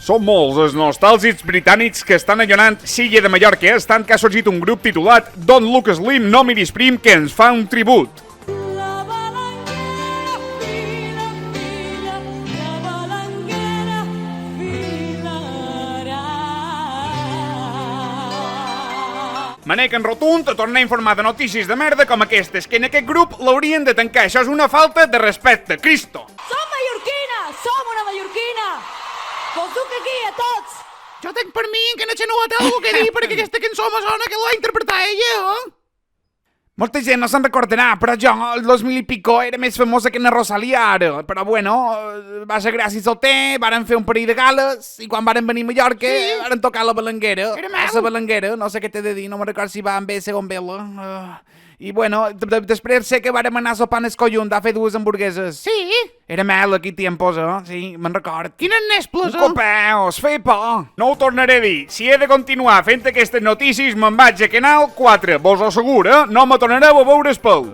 Són molts els nostàlgics britànics que estan allonant l'illa de Mallorca, tant que ha sorgit un grup titulat Don't Look Slim, No Miris Prim, que ens fa un tribut. Manec en rotund a tornar a informar de notícies de merda com aquestes, que en aquest grup l'haurien de tancar. Això és una falta de respecte, Cristo! Som mallorquines! Som una mallorquina! Vos duc aquí a tots! Jo tenc per mi que no xenoat algú que dir perquè aquesta cançó me sona que l'ha interpretat ella, eh? Molta gent no se'n recordarà, però jo, el 2000 i pico, era més famosa que na Rosalia ara. Però bueno, va ser gràcies al té, varen fer un parell de gales, i quan varen venir a Mallorca, varen tocar la balanguera. Era meu. La balanguera, no sé què t'he de dir, no me'n record si va amb B, segon vela. I bueno, després sé que vàrem anar sopant escollunt a fer dues hamburgueses. Sí? Era mel aquí tiempos, Sí, me'n record. Quines nesples, Un copeus, fer por. No ho tornaré a dir. Si he de continuar fent aquestes notícies, me'n vaig a Canal 4. Vos ho asseguro, no me tornareu a veure el peu.